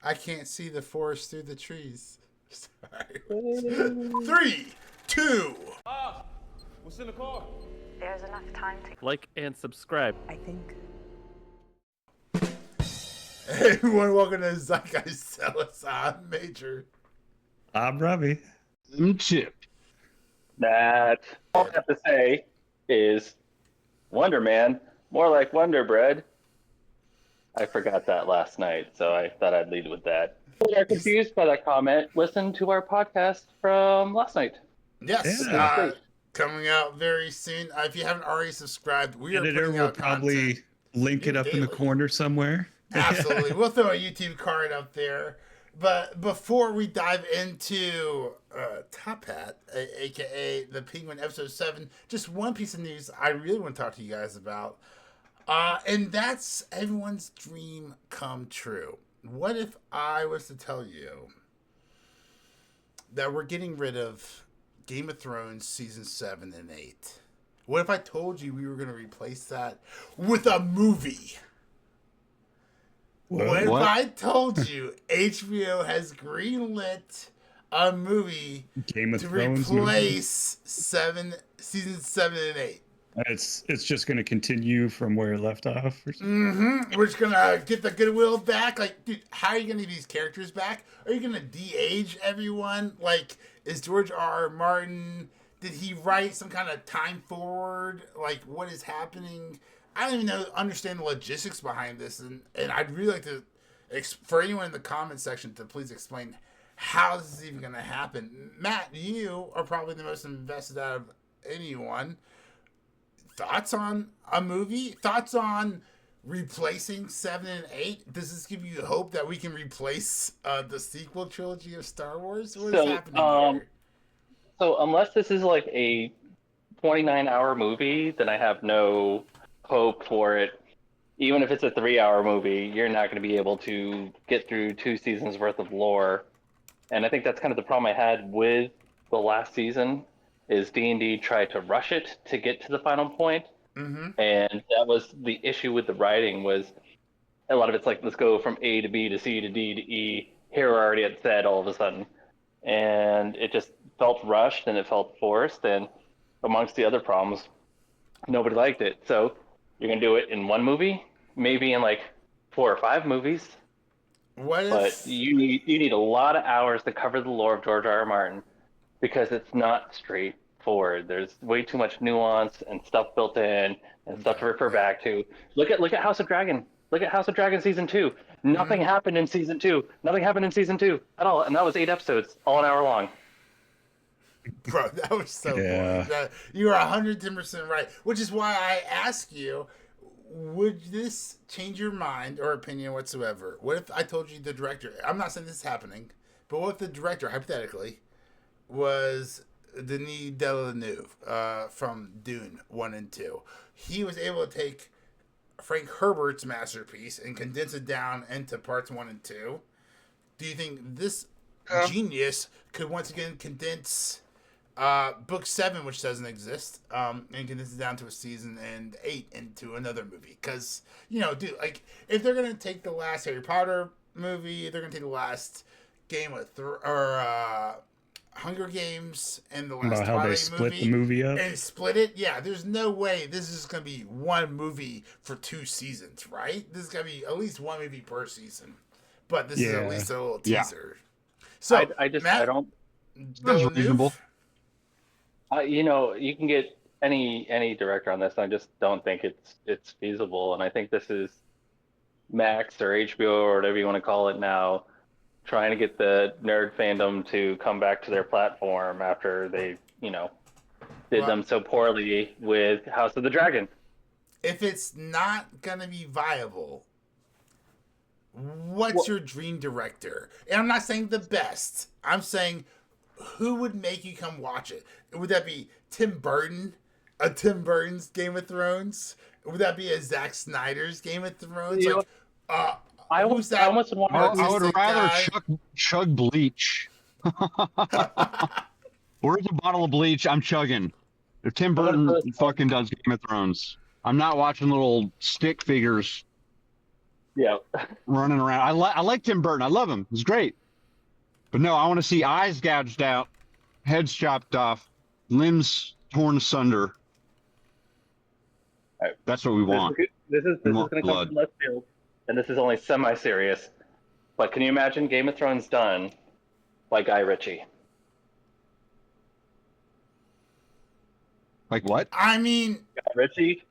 I can't see the forest through the trees. Sorry. Oh. 3, 2. What's in the car? There's enough time to. Like and subscribe. I think. Hey everyone, welcome to Zeitgeist Cells. I'm Major. I'm Robbie. I'm Chip. That all I have to say is Wonder Man, more like Wonder Bread. I forgot that last night, so I thought I'd lead with that. If you are confused by that comment, listen to our podcast from last night. Yes, Yeah. coming out very soon. If you haven't already subscribed, we are Editor putting will out probably content. link it up in the Daily. corner somewhere. Absolutely. We'll throw a YouTube card up there. But before we dive into Top Hat, aka The Penguin Episode 7, just one piece of news I really want to talk to you guys about. And that's everyone's dream come true. What if I was to tell you that we're getting rid of Game of Thrones Season 7 and 8? What if I told you we were going to replace that with a movie? What if I told you HBO has greenlit a movie Game of to Thrones replace season 7 and 8? It's just going to continue from where it left off. Or something. Mm-hmm. We're just gonna get the goodwill back. Like, dude, how are you gonna get these characters back? Are you gonna de-age everyone? Like, is George R. Martin? Did he write some kind of time forward? Like, what is happening? I don't even understand the logistics behind this, and I'd really like to, for anyone in the comment section, to please explain how this is even gonna happen. Matt, you are probably the most invested out of anyone. Thoughts on a movie? Thoughts on replacing 7 and 8? Does this give you hope that we can replace the sequel trilogy of Star Wars? What is happening here? So unless this is like a 29-hour movie, then I have no hope for it. Even if it's a 3-hour movie, you're not going to be able to get through 2 seasons worth of lore. And I think that's kind of the problem I had with the last season. Is D&D tried to rush it to get to the final point. Mm-hmm. And that was the issue with the writing, was a lot of it's like, let's go from A to B to C to D to E. Here we're already at Z all of a sudden. And it just felt rushed and it felt forced. And amongst the other problems, nobody liked it. So you're going to do it in one movie, maybe in like 4 or 5 movies. But you need a lot of hours to cover the lore of George R. R. Martin. Because it's not straightforward. There's way too much nuance and stuff built in and stuff to refer back to. Look at House of Dragon. Look at House of Dragon season 2. Nothing happened in season 2. Nothing happened in season 2 at all, and that was 8 episodes, all an hour long. Bro, that was so boring. You are 110% right. Which is why I ask you, would this change your mind or opinion whatsoever? What if I told you the director? I'm not saying this is happening, but what if the director, hypothetically, was Denis Villeneuve from Dune 1 and 2. He was able to take Frank Herbert's masterpiece and condense it down into parts 1 and 2. Do you think this genius could once again condense book 7, which doesn't exist, and condense it down to a season, and 8 into another movie? Because, dude, like, if they're going to take the last Harry Potter movie, they're going to take the last Hunger Games and the last how Twilight they split the movie up and split it. Yeah, there's no way this is gonna be one movie for 2 seasons, right? This is gonna be at least one movie per season. But this is at least a little teaser. So I don't. That's reasonable. You can get any director on this. I just don't think it's feasible, and I think this is Max or HBO or whatever you want to call it now, trying to get the nerd fandom to come back to their platform after they, did them so poorly with House of the Dragon. If it's not gonna be viable, what's your dream director? And I'm not saying the best. I'm saying who would make you come watch it? Would that be Tim Burton? A Tim Burton's Game of Thrones? Would that be a Zack Snyder's Game of Thrones? I would rather chug bleach. Where's a bottle of bleach? I'm chugging. If Tim Burton fucking does Game of Thrones, I'm not watching little stick figures Yeah. running around. I like Tim Burton. I love him. He's great. But no, I want to see eyes gouged out, heads chopped off, limbs torn asunder. Alright. That's what we want. This is We going want to come blood. from left field, and this is only semi-serious. But can you imagine Game of Thrones done by Guy Ritchie? Like what? I mean, Guy Ritchie?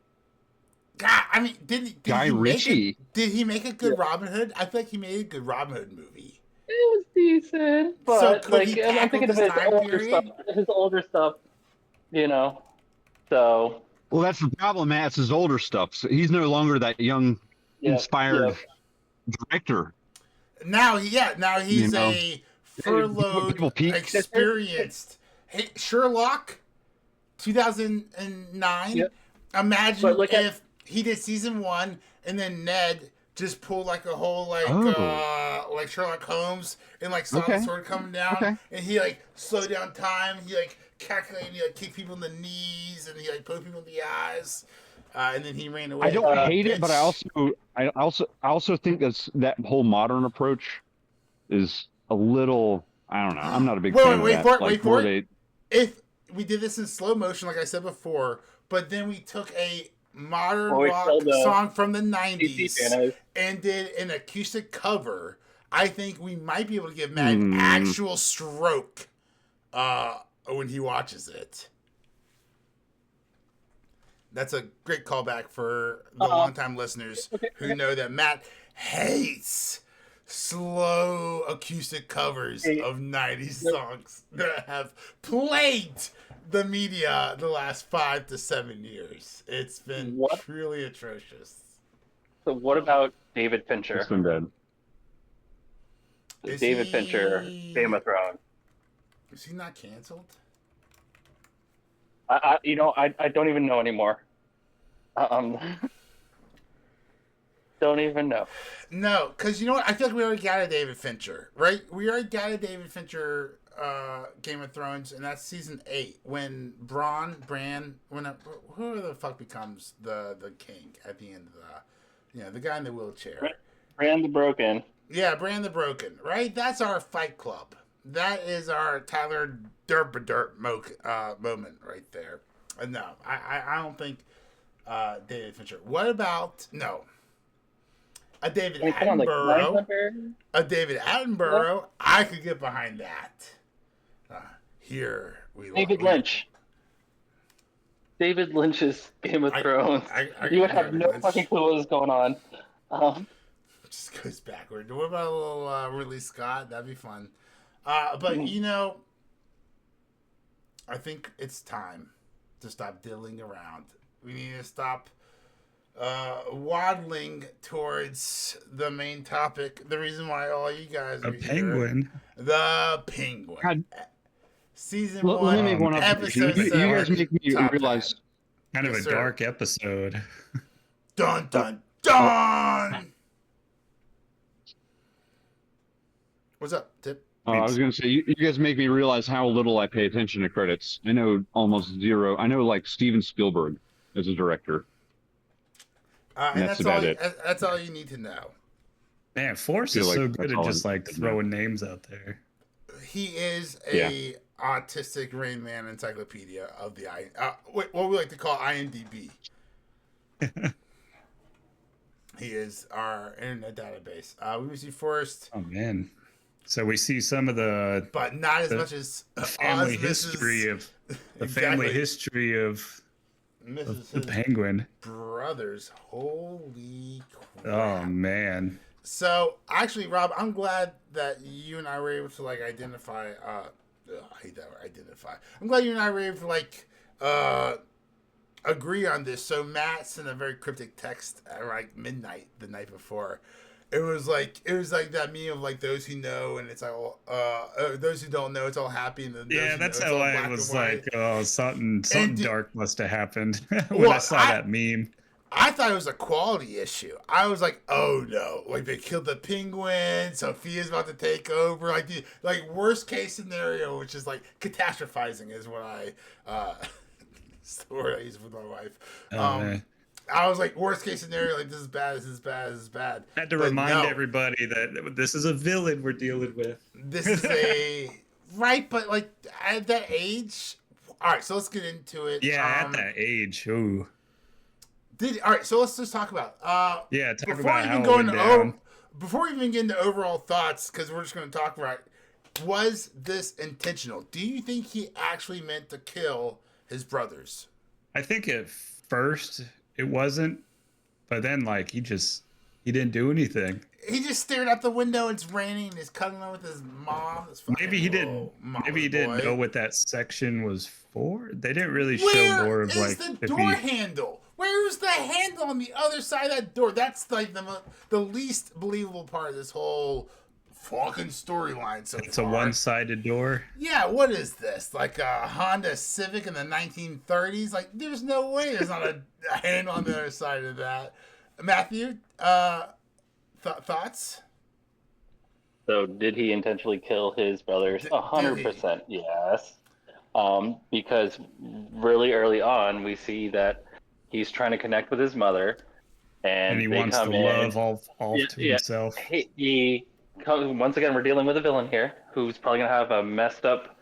God, I mean, did Guy he Ritchie? did he make a good Robin Hood? I feel like he made a good Robin Hood movie. It was decent, but So could like he I'm tackle thinking of this his time older period? stuff. His older stuff, you know. So Well, that's the problem, Matt. It's his older stuff. So he's no longer that young, yeah, inspired yeah. director. Now he's You know, a furloughed, people peak. experienced Sherlock, 2009. Yep. Imagine But look if he did season 1 and then Ned just pulled like a whole like Sherlock Holmes and like saw the Okay. sword coming down Okay. and he like slowed down time. He like calculated, he like kicked people in the knees and he like poked people in the eyes. And then he ran away. I don't hate it, but Bitch. I also think that whole modern approach is a little. I don't know. I'm not a big fan of Wait that. for it. Like, Wait for where it. If we did this in slow motion, like I said before, but then we took a modern Or we rock killed the song from the DC 90s fans. and did an acoustic cover, I think we might be able to give Matt Hmm. an actual stroke when he watches it. That's a great callback for the longtime listeners who know that Matt hates slow acoustic covers of 90s songs that have plagued the media the last 5 to 7 years. It's been truly atrocious. So what about David Fincher? it's been bad. Is David he- Fincher, Game of Thrones. Is he not canceled? I don't even know anymore. Don't even know. No, because you know what? I feel like we already got a David Fincher, right? We already got a David Fincher Game of Thrones, and that's season 8 when whoever the fuck becomes the king at the end of the guy in the wheelchair. Brand the Broken. Yeah, Bran the Broken, right? That's our Fight Club. That is our Tyler Durden moment right there. No, I don't think David Fincher. What about a David Attenborough? A David Attenborough, I could get behind that. Here we David Lynch. David Lynch's Game of Thrones. You would have no fucking clue what was going on. Just goes backward. What about a little Ridley Scott? That'd be fun. But I think it's time to stop diddling around. We need to stop waddling towards the main topic. The reason why all you guys are penguin. Here, the penguin. God. Season Let 1, me make one up. episode You 7. guys make me top realize. 10. Kind of Yes, a sir. dark episode. Dun dun dun. What's up, Tip? I was going to say, you guys make me realize how little I pay attention to credits. I know almost zero. I know like Steven Spielberg as a director. And that's about it. That's all you need to know. Man, Force Feel is like so that's good at all just I like need to know. throwing names out there. He is a autistic Rain Man encyclopedia of the what we like to call IMDb. He is our internet database. We see Forrest, Oh man. So we see some of the but not as much as family Oz, history Mrs. of the Exactly. family history of Mrs. the his penguin. brothers. Holy crap! Oh man. So actually, Rob, I'm glad that you and I were able to like identify. I hate that word, identify. I'm glad you and I were able to like agree on this. So Matt sent a very cryptic text at like midnight the night before. It was like that meme of like those who know and it's all those who don't know it's all happy and then Yeah, that's how I was like, oh, something And dark must have happened when I saw that meme. I thought it was a quality issue. I was like, oh no, like they killed the penguin. Sophia's about to take over. Like the worst case scenario, which is like catastrophizing, is what I the word I use with my wife. Oh, man. I was like, worst case scenario, like this is bad, this is bad, this is bad. Had to But remind no, everybody that this is a villain we're dealing with. this is a right, but like at that age. All right, so let's get into it. Yeah, at that age. Ooh. All right, so let's just talk about. Yeah, talk before about we how even it go went into down. before we even get into overall thoughts, because we're just going to talk about it, was this intentional? Do you think he actually meant to kill his brothers? I think at first it wasn't, but then like he didn't do anything. He just stared out the window. It's raining. He's cuddling with his mom. Maybe he didn't. Maybe he didn't know what that section was for. They didn't really show more of like the door handle. Where's the handle on the other side of that door? That's like the least believable part of this whole fucking storyline so It's far. a one-sided door. Yeah, what is this? Like a Honda Civic in the 1930s? Like, there's no way there's not a handle on the other side of that. Matthew, thoughts? So did he intentionally kill his brothers? 100% yes. Because really early on, we see that he's trying to connect with his mother, and he they wants come to in. love all to himself. He comes, once again, we're dealing with a villain here who's probably going to have a messed up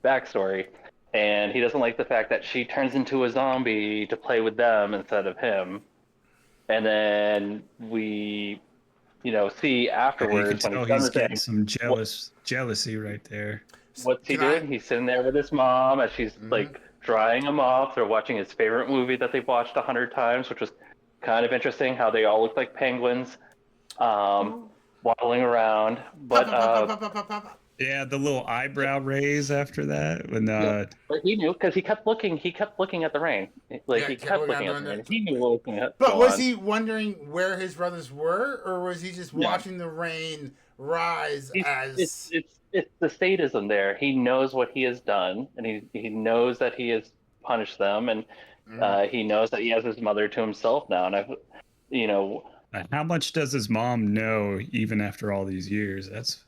backstory, and he doesn't like the fact that she turns into a zombie to play with them instead of him. And then we, see afterwards You can tell when he's he's done getting some jealousy right there. What's he doing? He's sitting there with his mom as she's like drying him off. They're watching his favorite movie that they've watched 100 times, which was kind of interesting how they all look like penguins waddling around. But yeah, the little eyebrow raise after that when but he knew because he kept looking at the rain. Like he kept looking at the rain. He knew what was going to But was he wondering where his brothers were, or was he just watching the rain rise as it's the sadism there. He knows what he has done, and he knows that he has punished them, and he knows that he has his mother to himself now. And how much does his mom know even after all these years? That's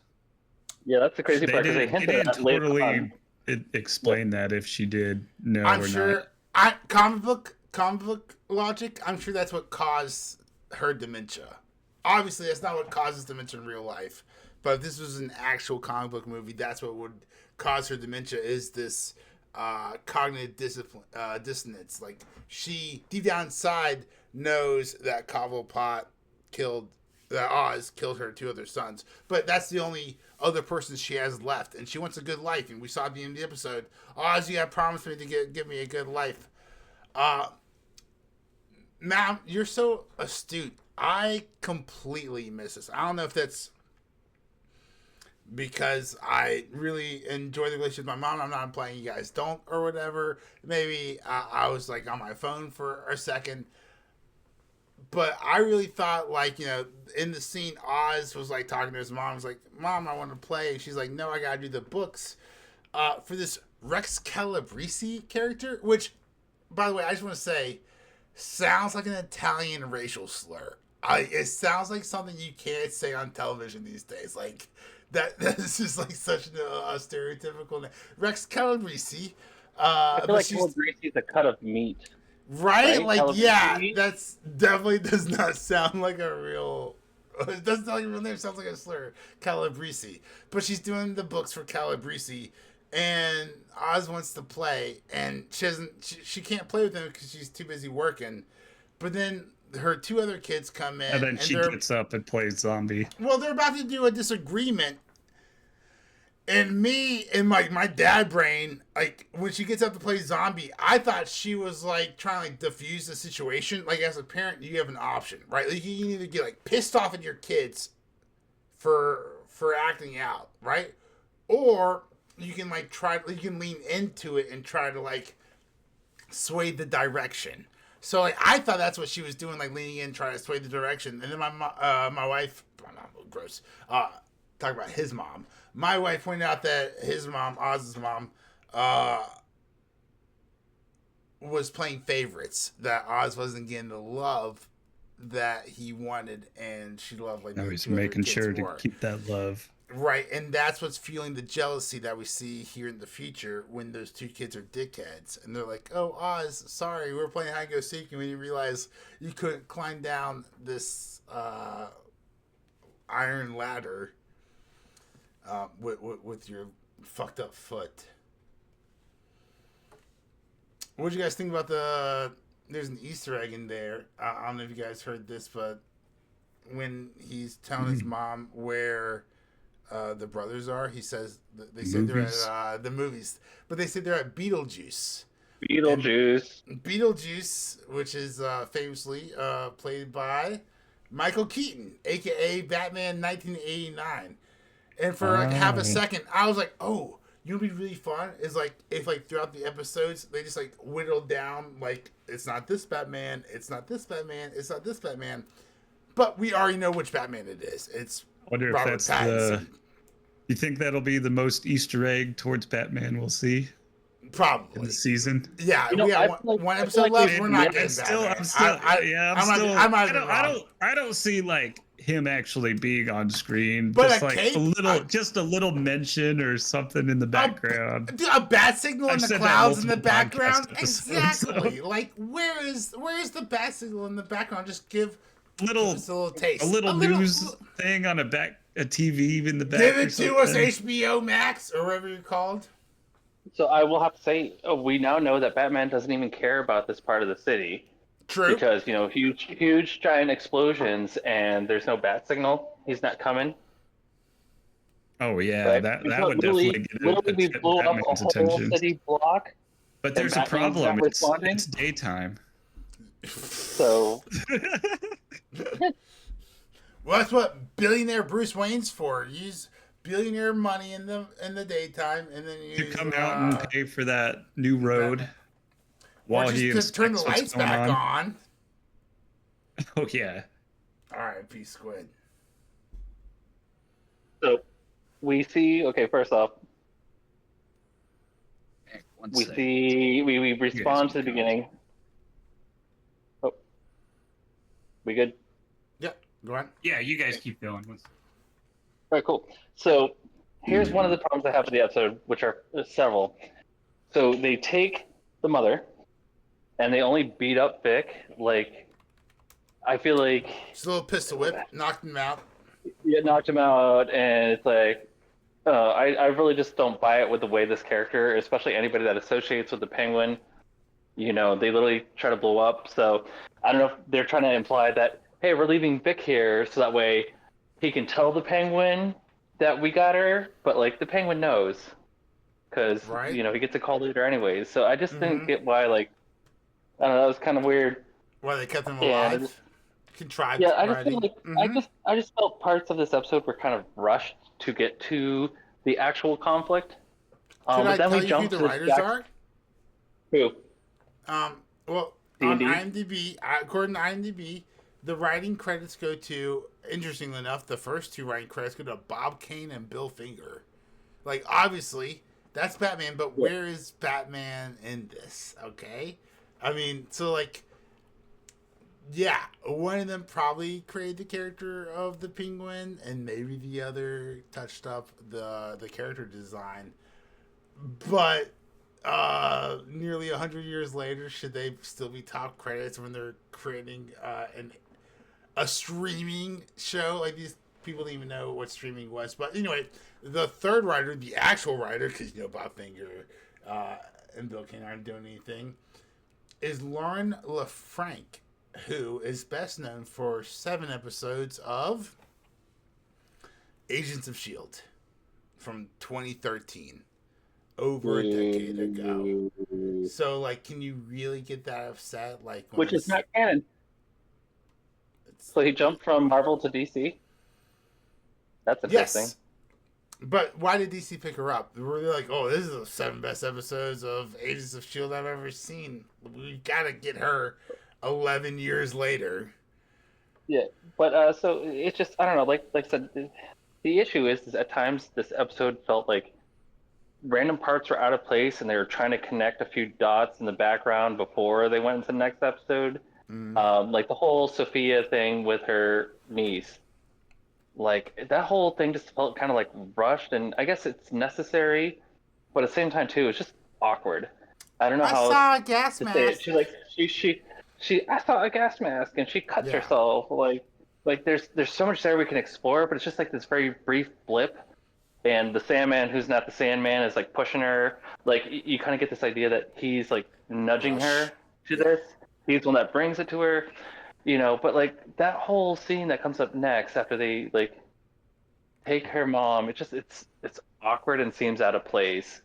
the crazy part because they didn't hinted at later on. explain that if she did know I'm or sure, not. Comic book logic, I'm sure that's what caused her dementia. Obviously, that's not what causes dementia in real life. But if this was an actual comic book movie, that's what would cause her dementia, is this cognitive dissonance. Like, she, deep down inside, knows that Cobblepot that Oz killed her two other sons. But that's the only other person she has left. And she wants a good life. And we saw at the end of the episode, Oz, you have promised me to give me a good life. Ma'am, you're so astute. I completely miss this. I don't know if that's because I really enjoy the relationship with my mom. I'm not implying you guys don't or whatever. Maybe I was like on my phone for a second. But I really thought, like, in the scene, Oz was like talking to his mom. He was like, Mom, I want to play. And she's like, no, I got to do the books. For this Rex Calabrese character, which, by the way, I just want to say, sounds like an Italian racial slur. It sounds like something you can't say on television these days. Like, that's just like such a stereotypical name. Rex Calabrese. I feel like Calabrese is a cut of meat. Right? Like, Calabrese? yeah, that's definitely does not sound like a real. It doesn't sound like a real name. It sounds like a slur. Calabrese. But she's doing the books for Calabrese, and Oz wants to play, and she can't play with him because she's too busy working. But then her two other kids come in, And then she gets up and plays zombie. Well, they're about to do a disagreement. And me, in my dad brain, like, when she gets up to play zombie, I thought she was, like, trying to, like, diffuse the situation. Like, as a parent, you have an option, right? Like, you need to get, like, pissed off at your kids for acting out, right? Or you can, like, you can lean into it and try to, like, sway the direction. So, like, I thought that's what she was doing, like, leaning in, trying to sway the direction. And then my wife, gross, talk about his mom. My wife pointed out that his mom, Oz's mom, was playing favorites. That Oz wasn't getting the love that he wanted, and she loved, like, No, he's making sure to keep that love. Right, and that's what's fueling the jealousy that we see here in the future when those two kids are dickheads. And they're like, oh, Oz, sorry, we were playing hide and go seek and we didn't realize you couldn't climb down this iron ladder with your fucked up foot. What did you guys think about there's an Easter egg in there. I don't know if you guys heard this, but when he's telling his mom where the brothers are, he says they said they're at the movies, but they said they're at Beetlejuice. Beetlejuice, which is famously played by Michael Keaton, aka Batman 1989. And for like half a second, I was like, "Oh, you know, what'd be really fun is like if like throughout the episodes they just like whittled down like it's not this Batman, it's not this Batman, it's not this Batman." But we already know which Batman it is. It's Wonder Robert if that's Pattinson. You think that'll be the most Easter egg towards Batman we'll see in Probably. the season? Yeah, You know, we I have feel like- one I feel episode like left. we- We're not yeah, getting I'm Batman. I don't see like him actually being on screen. But just a like cape? a little mention or something in the background. A bat signal in I've the said that clouds in the multiple background. podcast episodes, Exactly. Like where is the bat signal in the background? Just give little us a little taste. a little news thing on a TV in the back. Give or it to us, something. HBO Max or whatever you're called. So I will have to say, we now know that Batman doesn't even care about this part of the city True. because huge giant explosions and there's no bat signal. He's not coming. Oh yeah, Right? that Because would literally, definitely we get blew up a Batman's whole attention. city block. But there's a Batman's problem. not responding? It's daytime. So Well, that's what billionaire Bruce Wayne's for. Use billionaire money in the daytime, and then To use, come out and pay for that new road while or he just to turn the inspects lights what's going back on. on. Oh yeah. R.I.P. Squid. so we see. Okay, first off, we respond to the beginning. Oh, we good? Yeah, go on. Yeah, you guys keep going. All right, cool. So here's one of the problems I have with the episode, which are several. So they take the mother, and they only beat up Vic. Like, I feel like Just a little pistol whip, knocked him out. you knocked him out, and it's like, I really just don't buy it with the way this character, especially anybody that associates with the Penguin, they literally try to blow up. So I don't know if they're trying to imply that, hey, we're leaving Vic here so that way he can tell the Penguin that we got her, but like the Penguin knows because Right. he gets a call later anyways. So I just didn't get why, like, I don't know, that was kind of weird. Why they kept him Yeah, alive? Contrived. Yeah, I just writing. feel like I just felt parts of this episode were kind of rushed to get to the actual conflict. Could But I then tell we you who jumped the to the writers are? Who? Well, on D&D? IMDb, according to IMDb, the writing credits go to, interestingly enough, the first two writing credits go to Bob Kane and Bill Finger. Like, obviously, that's Batman, but where is Batman in this? Okay? I mean, so, like, yeah, one of them probably created the character of the Penguin, and maybe the other touched up the character design. But nearly 100 years later, should they still be top credits when they're creating a streaming show? Like, these people didn't even know what streaming was. But anyway, the third writer, the actual writer, because Bob Finger and Bill Kane aren't doing anything, is Lauren LaFranc, who is best known for 7 episodes of Agents of S.H.I.E.L.D. from 2013, over a decade ago. So, like, can you really get that upset? Like, when Which is not canon. So he jumped from Marvel to DC? That's interesting. Yes. But why did DC pick her up? Were they like, oh, this is the 7 best episodes of Agents of S.H.I.E.L.D. I've ever seen. We gotta get her 11 years later. Yeah, but so it's just, I don't know, like I said, the issue is at times this episode felt like random parts were out of place and they were trying to connect a few dots in the background before they went into the next episode. Like the whole Sophia thing with her niece. Like that whole thing just felt kind of like rushed, and I guess it's necessary, but at the same time too, it's just awkward. I don't know I how else saw a gas to say it. mask. She I saw a gas mask and she cuts Yeah. herself. Like there's so much there we can explore, but it's just like this very brief blip. And the Sandman, who's not the Sandman, is like pushing her. Like you kind of get this idea that he's like nudging her to this. He's the one that brings it to her, you know. But like that whole scene that comes up next after they like take her mom, it's awkward and seems out of place.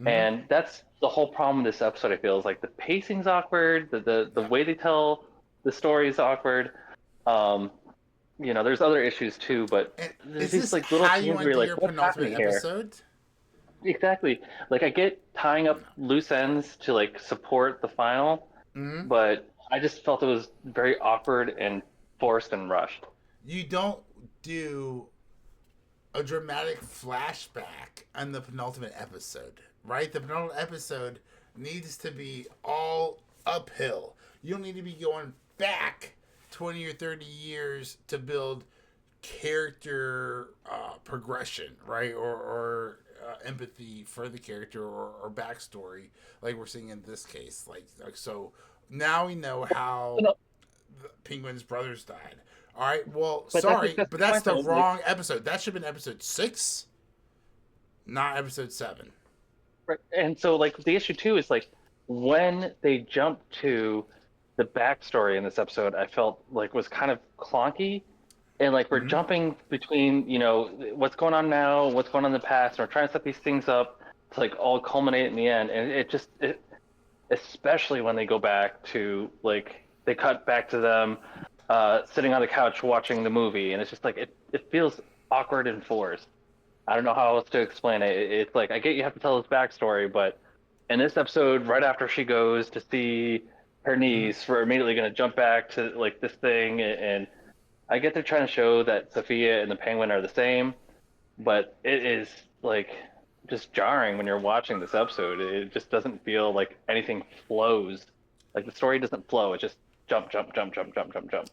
And that's the whole problem with this episode. I feel is like the pacing's awkward, the way they tell the story is awkward. Um, you know, there's other issues too, but And there's is these this like little how things you where want you're to do like, your what's penultimate happening here? episode? Exactly. Like I get tying up loose ends to like support the final, but I just felt it was very awkward and forced and rushed. You don't do a dramatic flashback on the penultimate episode, right? The penultimate episode needs to be all uphill. You don't need to be going back 20 or 30 years to build character progression, right? Or empathy for the character or backstory, like we're seeing in this case. Like so now we know how the Penguin's brothers died. All right. Well, But sorry, that's but that's the point, wrong episode. That should have been episode 6, not episode 7. Right. And so like the issue too is like when they jump to the backstory in this episode, I felt like was kind of clunky. And like we're jumping between, you know, what's going on now, what's going on in the past, and we're trying to set these things up to like all culminate in the end. And it especially when they go back to like they cut back to them sitting on the couch watching the movie, and it's just like it feels awkward and forced. I don't know how else to explain it. It's like I get you have to tell this backstory, but in this episode, right after she goes to see her niece, we're immediately going to jump back to like this thing, and I get they're trying to show that Sophia and the Penguin are the same, but it is like just jarring when you're watching this episode. It just doesn't feel like anything flows. Like the story doesn't flow. It just jump, jump, jump, jump, jump, jump, jump.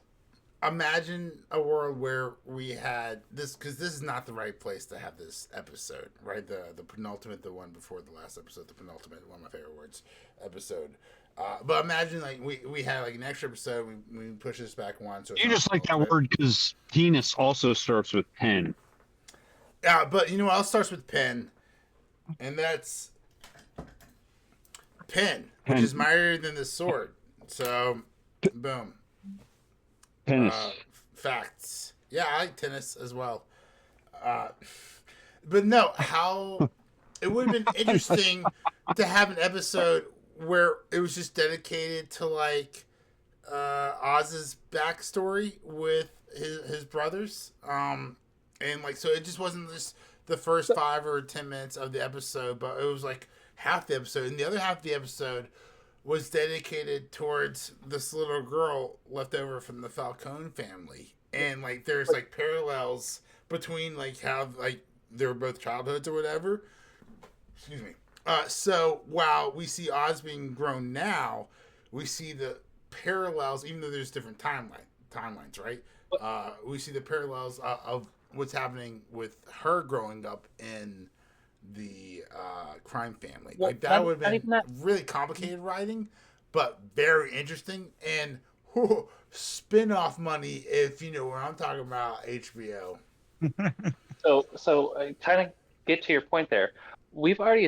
Imagine a world where we had this, because this is not the right place to have this episode, right? The penultimate, the one before the last episode, the penultimate, one of my favorite words, episode. But imagine like we had like an extra episode. We push this back one. So You just like that word because penis also starts with pen. Yeah, but you know what else starts with pen, and that's pen, which is mightier than the sword. So, boom. Penis. Facts. Yeah, I like tennis as well. But no, how it would have been interesting to have an episode where it was just dedicated to like Oz's backstory with his brothers. And like so it just wasn't just the first 5 or 10 minutes of the episode, but it was like half the episode, and the other half of the episode was dedicated towards this little girl left over from the Falcone family. And like there's like parallels between like how like they were both childhoods or whatever. Excuse me. So while we see Oz being grown now, we see the parallels, even though there's different timelines, right? We see the parallels of what's happening with her growing up in the crime family. Well, like that would have even been that- really complicated writing, but very interesting and spin-off money if you know what I'm talking about. HBO. So I kind of get to your point there. We already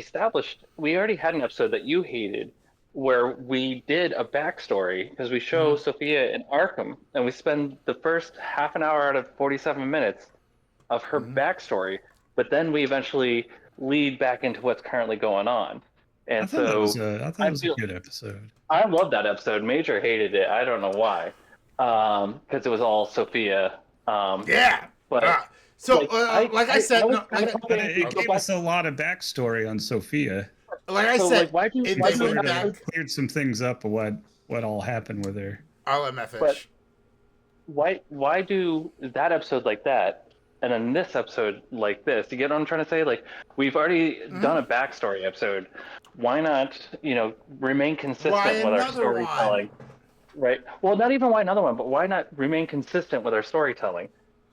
had an episode that you hated where we did a backstory because we show Sophia in Arkham and we spend the first half an hour out of 47 minutes of her backstory, but then we eventually lead back into what's currently going on. And I thought so it was a good episode. I love that episode. Major hated it. I don't know why. Because it was all Sophia. Yeah. But so, like, I said, It gave us a lot of backstory on Sophia. like I So, said, like, why do you- it why did do you went have back. Cleared some things up of what all happened with her. I'll let Matt But- finish. why do that episode like that and then this episode like this? You get what I'm trying to say? Like we've already done a backstory episode. Why not, remain consistent Why with our another storytelling? Right. Well, not even why another one, but why not remain consistent with our storytelling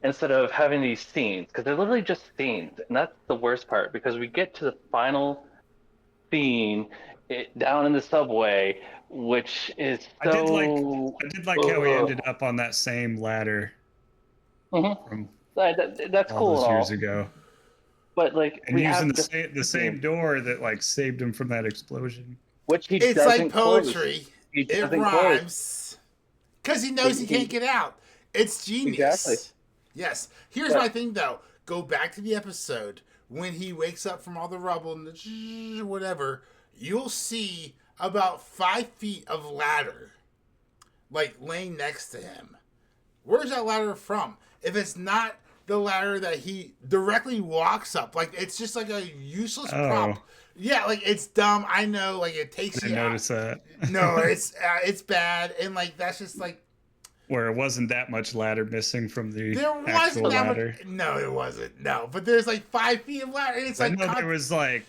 instead of having these scenes, because they're literally just scenes, and that's the worst part. Because we get to the final scene down in the subway, which is I did like so. how he ended up on that same ladder from That's all cool those and all, years ago, but like and we using have the same door that like saved him from that explosion. which he It's doesn't like poetry. close. He It doesn't close. rhymes because he knows he can't get out. It's genius. Exactly. Yes. Here's Yeah. my thing though. Go back to the episode when he wakes up from all the rubble and the whatever. You'll see about 5 feet of ladder, like laying next to him. Where's that ladder from? If it's not the ladder that he directly walks up, like it's just like a useless prop. Yeah, like it's dumb. I know, like it takes I you out. noticed that. No, it's bad, and like that's just like Where it wasn't that much ladder missing from the there actual wasn't that ladder. much. No, it wasn't. No, but there's like 5 feet of ladder, and it's I like know there was like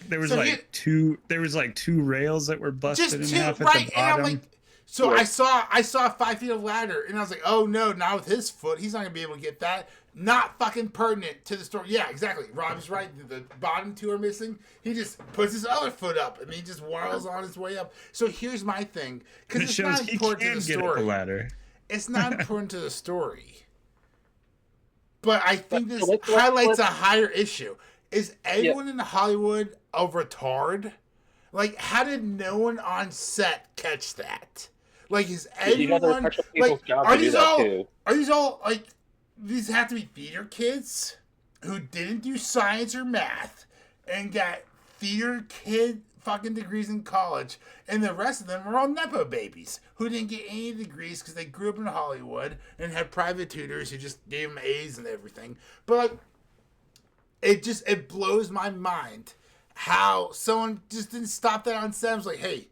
two rails that were busted just in two, half at right? the And I'm bottom. like, so I saw 5 feet of ladder, and I was like, oh no, not with his foot. He's not gonna be able to get that. Not fucking pertinent to the story. Yeah, exactly. Rob's right. The bottom two are missing. He just puts his other foot up, and he just whirls on his way up. So here's my thing, because it it's shows not he important can to the get up the story. ladder. It's not important to the story. But I think this let's- highlights a higher issue. Is everyone in Hollywood a retard? Like, how did no one on set catch that? Like, is You guys are everyone partial people's like? job Are to do these that all? too. Are these all like? These have to be theater kids who didn't do science or math and got theater kid fucking degrees in college, and the rest of them are all nepo babies who didn't get any degrees because they grew up in Hollywood and had private tutors who just gave them A's and everything. But like, it blows my mind how someone just didn't stop that on set. I was like, hey,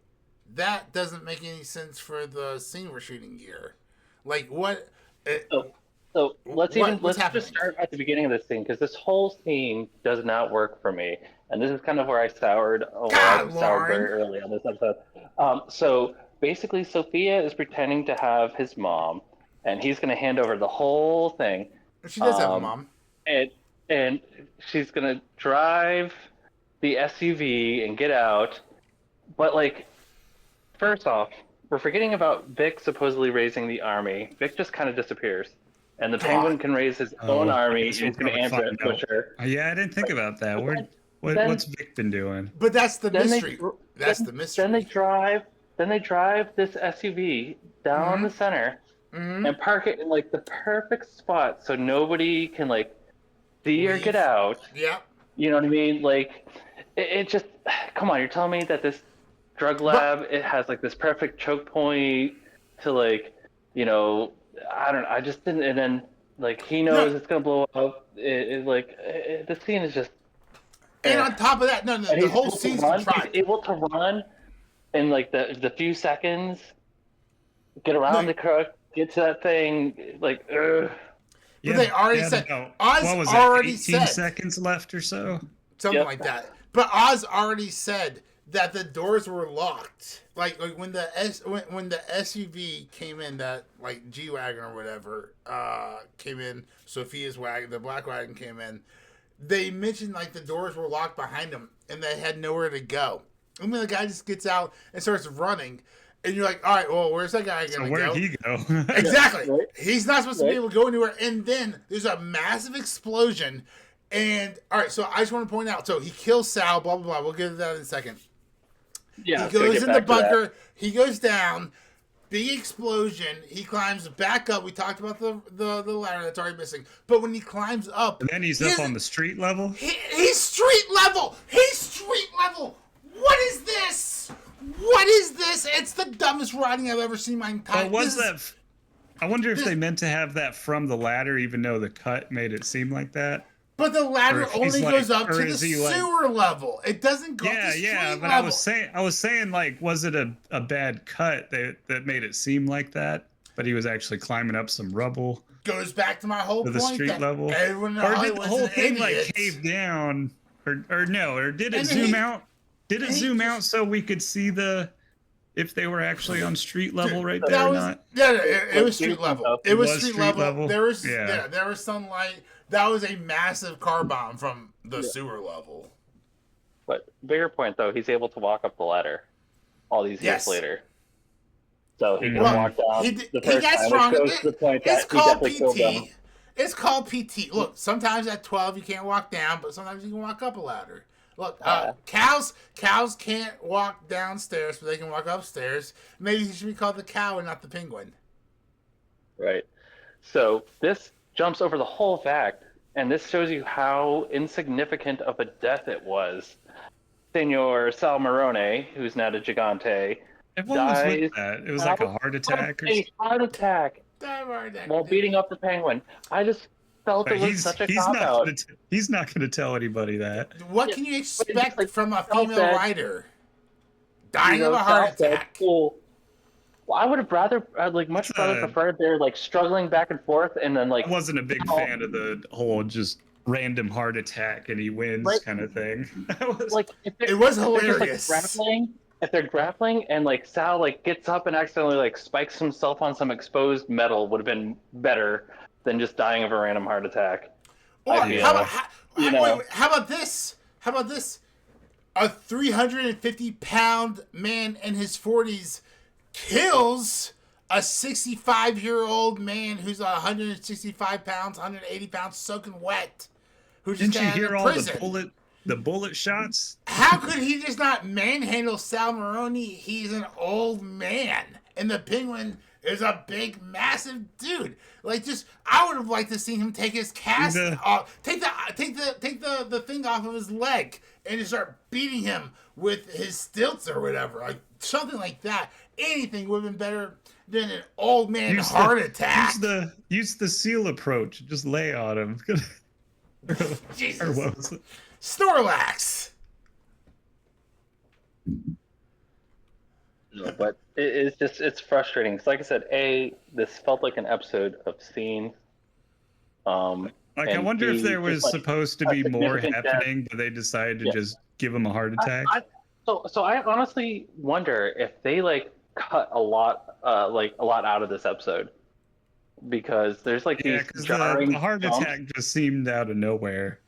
that doesn't make any sense for the scene we're shooting here. Like what? So let's what's happening? just start at the beginning of this scene, because this whole scene does not work for me, and this is kind of where I soured very early on this episode. So basically, Sophia is pretending to have his mom, and he's going to hand over the whole thing. She does have a mom, and she's going to drive the SUV and get out, but like, first off, we're forgetting about Vic supposedly raising the army. Vic just kind of disappears. And the Penguin can raise his own army, and he's going to ambush her. Yeah, I didn't think about that. What's Vic been doing? but that's the mystery. That's the mystery. Then they drive this SUV down the center and park it in like the perfect spot so nobody can like see or get out. Yeah. You know what I mean? Like, it just, come on, you're telling me that this drug lab, it has like this perfect choke point to like, you know, I just didn't, and then like he knows it's gonna blow up. The scene is just. And on top of that, the whole scene's contrived. He's able to run in like the few seconds, get around the truck, get to that thing, like. But they already said. Oz what was already it? 18 said seconds left or so. something like that. But Oz already said that the doors were locked. Like when the SUV came in, that like G wagon or whatever came in, Sophia's wagon, the black wagon came in. They mentioned like the doors were locked behind them and they had nowhere to go. And then the guy just gets out and starts running, and you're like, all right, well, where's that guy gonna go? Where'd he go? Exactly. Right? He's not supposed to be able to go anywhere. And then there's a massive explosion. And all right, so I just want to point out, so he kills Sal, blah blah blah. We'll get to that in a second. Yeah, he goes in the bunker. He goes down. Big explosion. He climbs back up. We talked about the ladder that's already missing. But when he climbs up, and then he's up on the street level. He's street level. He's street level. What is this? What is this? It's the dumbest writing I've ever seen in my entire life. I wonder if they meant to have that from the ladder, even though the cut made it seem like that. But the ladder only goes up to the sewer level. It doesn't go up to street level. But I was saying, like, was it a bad cut that made it seem like that? But he was actually climbing up some rubble. Goes back to my whole point. To the street level. Or did the whole thing like cave down? Or no? Or did it zoom out? Did it zoom out so we could see the if they were actually on street level right That there or was not? it was street level. It was street level. There was Yeah. there was sunlight. That was a massive car bomb from the sewer level. But bigger point though, he's able to walk up the ladder all these years later. So he can walk down the first time, which goes to the point that he definitely killed them. It's called PT. Look, sometimes at 12 you can't walk down, but sometimes you can walk up a ladder. Look, cows can't walk downstairs, but they can walk upstairs. Maybe he should be called the cow and not the penguin. Right. So this jumps over the whole fact, and this shows you how insignificant of a death it was. Senor Salmarone, who's now a Gigante, What was with that? It was like a heart attack or something? Heart attack while beating up the penguin. I just felt it was such a cop-out. He's not going to tell anybody that. What can you expect from a female writer? Dying of a heart attack. Cool. Well, I would have much rather preferred they're like struggling back and forth and then like. I wasn't a big fan of the whole just random heart attack and he wins kind of thing. It was hilarious. If they're grappling and like Sal like gets up and accidentally like spikes himself on some exposed metal, would have been better than just dying of a random heart attack. Or how about this? How about this? A 350-pound man in his 40s kills a 65-year-old man who's 165 pounds, 180 pounds, soaking wet. Who just Didn't you hear all the bullet shots? How could he just not manhandle Sal Maroni? He's an old man, and the penguin is a big, massive dude. Like, I would have liked to see him take his cast off, take the thing off of his leg, and just start beating him with his stilts or whatever, like something like that. Anything would have been better than an old man heart attack. Use the seal approach. Just lay on him. Jesus. Or what was it? Snorlax. No, but it's frustrating. Because like I said, this felt like an episode of Scene. I wonder if there was supposed to be more happening, but they decided to just give him a heart attack. So I honestly wonder if they like cut a lot out of this episode, because there's like these jarring the heart attack just seemed out of nowhere.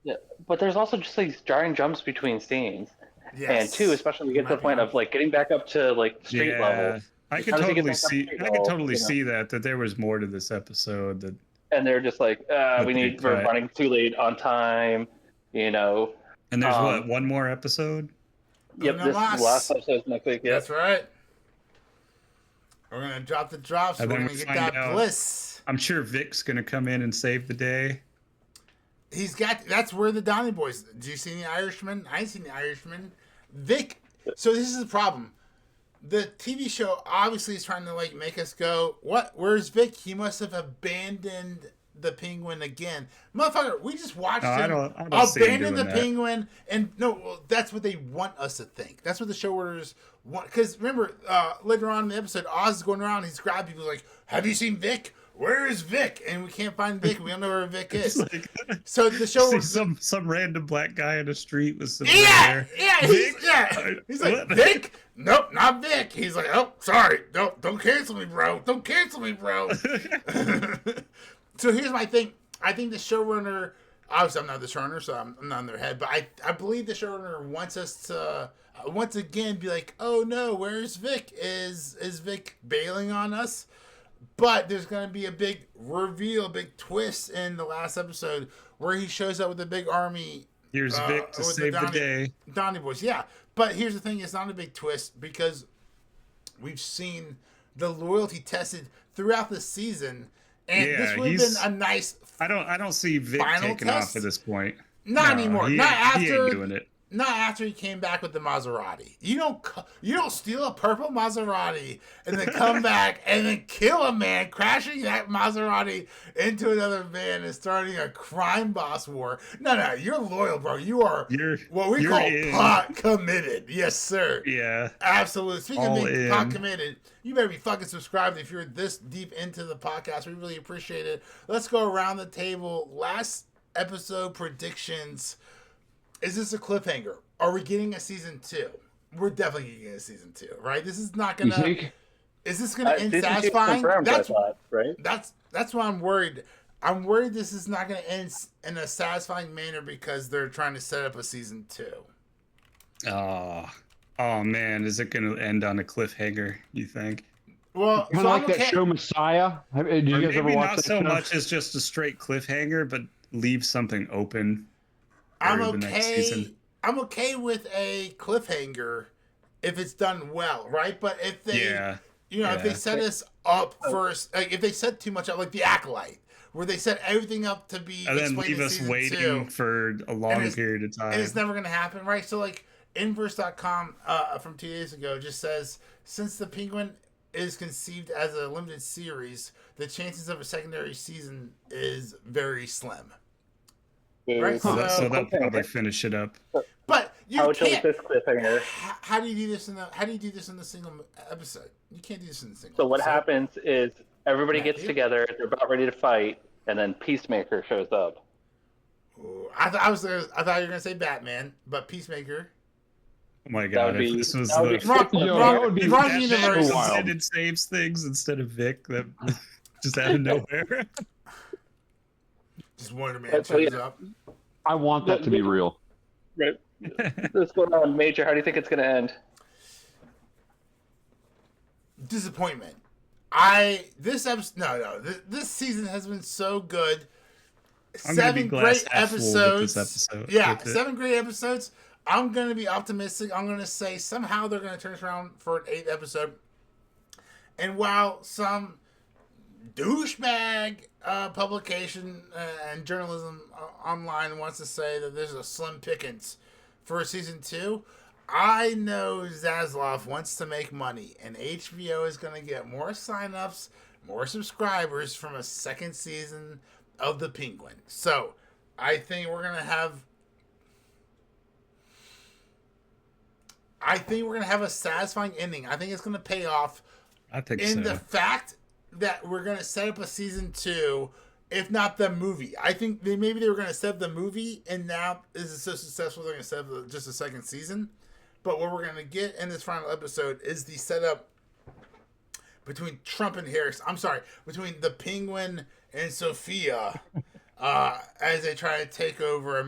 Yeah, but there's also just these jarring jumps between scenes. Yes. And two, especially we get to the point of like getting back up to like street level. I could totally see that there was more to this episode. And they're just like, we're running too late on time, And there's one more episode? Yep, this last episode is next week. Yep. That's right. We're gonna drop the drops. We're gonna get that bliss. I'm sure Vic's gonna come in and save the day. That's where the Donny Boys. Do you see the Irishman? I ain't seen the Irishman. Vic. So this is the problem. The TV show obviously is trying to like make us go, what? Where's Vic? He must have abandoned the penguin again, motherfucker. We just watched him abandon the penguin, and that's what they want us to think. That's what the showrunners want. Because remember, later on in the episode, Oz is going around. He's grabbing people like, "Have you seen Vic? Where is Vic?" And we can't find Vic. We don't know where Vic is. So the show, some random black guy in the street with some hair. He's like, Vic? Nope, not Vic. He's like, oh, sorry, don't cancel me, bro. Don't cancel me, bro. So here's my thing. I think the showrunner, obviously I'm not the showrunner, so I'm not in their head, but I believe the showrunner wants us to once again be like, oh no, where's Vic? Is Vic bailing on us? But there's going to be a big reveal, a big twist in the last episode where he shows up with a big army. Here's Vic to save the day. Donny Boys, yeah. But here's the thing, it's not a big twist because we've seen the loyalty tested throughout the season. And this would have been a nice I don't see Vic taking off at this point. Not anymore. Not after he ain't doing it. Not after he came back with the Maserati. You don't steal a purple Maserati and then come back and then kill a man, crashing that Maserati into another van and starting a crime boss war. No, you're loyal, bro. You're what we call pot committed. Yes, sir. Yeah. Absolutely. Speaking of being pot committed, you better be fucking subscribed if you're this deep into the podcast. We really appreciate it. Let's go around the table. Last episode predictions. Is this a cliffhanger? Are we getting a season 2? we're definitely gonna get a season 2, right? This is not You gonna. think? Is this gonna end Season 2 is satisfying? confirmed, I thought, right? That's why I'm worried. I'm worried this is not gonna end in a satisfying manner because they're trying to set up a season 2. Oh man, is it going to end on a cliffhanger? You think? Well, Kind of so like I'm that okay. show Messiah. Did you Or guys ever maybe watch not that so show? much as just a straight cliffhanger, but leave something open I'm for the next season. okay. I'm okay with a cliffhanger if it's done well, right? But if they, Yeah. if they Yeah. set us up first, like if they set too much up, like the Acolyte, where they set everything up to be And then explained leave in us season waiting 2, for a long it's- period of time. and it's never going to happen, right? So like Inverse.com from 2 days ago just says, since the Penguin is conceived as a limited series, the chances of a secondary season is very slim. Right? So, So- so they'll probably finish it up. But you How shows can't. this cliffhanger? How do you do this in the single episode? You can't do this in the single. So what episode. happens is everybody gets Matthew? together, they're about ready to fight, and then Peacemaker shows up. Ooh, I thought you were gonna say Batman, but Peacemaker. Oh my That god, would if be this was that would the be Wrong- sick. Yo, wrong- that would be wrong so universe. wild. It saves things instead of Vic, that was just out of nowhere. Just Wonder Man That's shows what- up. I want that to be real. Right. What's going on, Major? How do you think it's going to end? Disappointment. This season has been so good. I'm gonna be 7 glass great half full with episodes. this episode. Yeah, with it. 7 great episodes. I'm gonna be optimistic. I'm gonna say somehow they're gonna turn this around for an 8th episode. And while some douchebag publication and journalism online wants to say that there's a slim pickings for season 2, I know Zaslav wants to make money, and HBO is going to get more signups, more subscribers from a second season of The Penguin. So I think we're going to have. A satisfying ending. I think it's going to pay off I think in so. the fact that we're going to set up a season 2, if not the movie. I think maybe they were going to set up the movie, and now this is so successful they're going to set up just a second season. But what we're going to get in this final episode is the setup between Trump and Harris. I'm sorry, between the Penguin and Sophia as they try to take over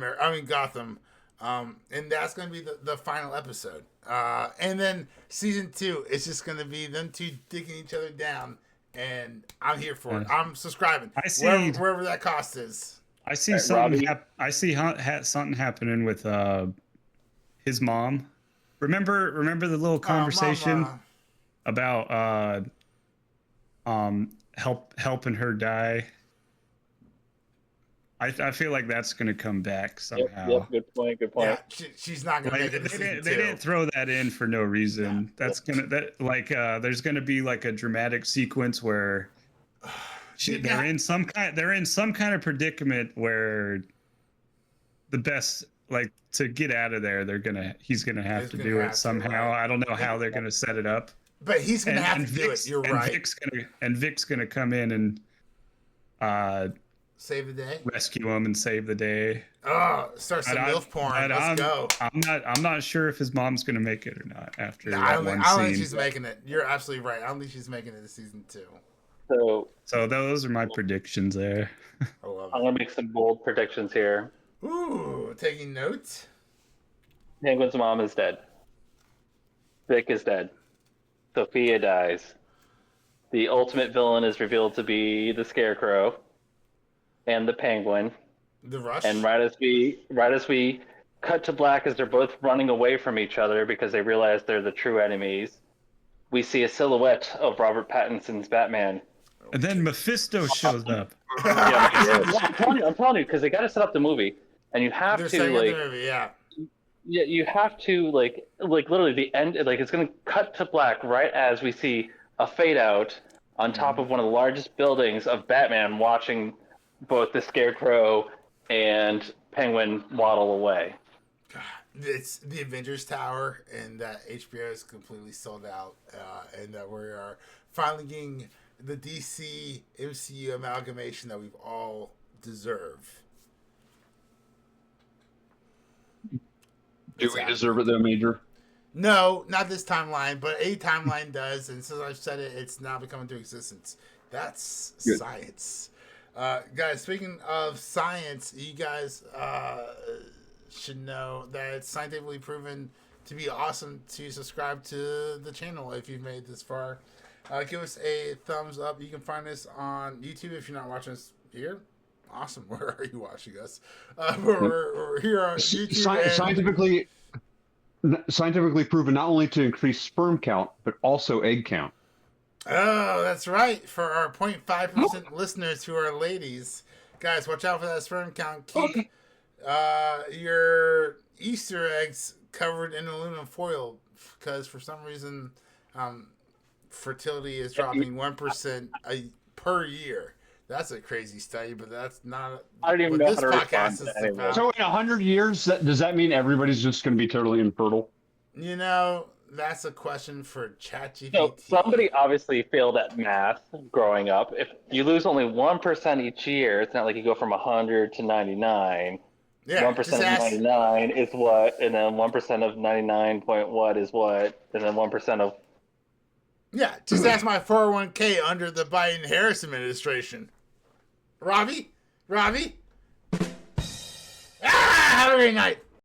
Gotham. And that's going to be the final episode. And then season 2 is just going to be them two digging each other down. And I'm here for it. I'm subscribing. I see- wherever that cost is. I see Right, something. Robbie? I see something happening with his mom. Remember the little conversation Mama. about helping her die. I feel like that's gonna come back somehow. Yep, good point. Yeah, she's not going to Like, make it to season 2. they didn't throw that in for no reason. There's gonna be like a dramatic sequence where they're in some kind of predicament where the best, like, to get out of there, he's gonna have to do it somehow. right. I don't know how they're gonna set it up. But he's going to have to do Vic's- it. You're and right. Vic's gonna come in and Save the day. rescue him and save the day. Oh, start some MILF porn. but Let's go. I'm not sure if his mom's gonna make it or not after No, I that don't one think scene. she's making it. You're absolutely right. I don't think she's making it to season 2. So So those are my predictions there. I love I'm it. going to make some bold predictions here. Ooh, taking notes. Penguin's mom is dead. Vic is dead. Sophia dies. The ultimate villain is revealed to be the Scarecrow and the Penguin. The Rush. And right as we cut to black as they're both running away from each other because they realize they're the true enemies, we see a silhouette of Robert Pattinson's Batman. And then Mephisto shows up. I'm telling you, because they got to set up the movie, and you have They're to setting up like. the movie, yeah. Yeah, you have to like literally the end. Like it's gonna cut to black right as we see a fade out on top of one of the largest buildings of Batman, watching both the Scarecrow and Penguin waddle away. It's the Avengers Tower, and that HBO is completely sold out, and that we are finally getting the DC MCU amalgamation that we've all deserved. Do we deserve it though, Major? No, not this timeline, but a timeline does, and since I've said it, it's now become into existence. That's Good. science. Guys, speaking of science, you guys should know that it's scientifically proven to be awesome to subscribe to the channel if you've made it this far. Give us a thumbs up. You can find us on YouTube if you're not watching us here. Awesome. Where are you watching us? We're here on YouTube. Scientifically proven not only to increase sperm count, but also egg count. Oh, that's right. For our 0.5% listeners who are ladies, guys, watch out for that sperm count. Keep your Easter eggs covered in aluminum foil because for some reason fertility is dropping 1% per year. That's a crazy study, but that's not. I don't even what know this how to podcast respond is to any of about. So in 100 years, does that mean everybody's just going to be totally infertile? You know, that's a question for ChatGPT. So somebody obviously failed at math growing up. If you lose only 1% each year, it's not like you go from 100 to 99. Yeah, 1% just of ask. 99 is what, and then 1% of 99 point what is what, and then 1% of... Yeah, just ask my 401k under the Biden-Harris administration. Robbie? Ah, have a great night.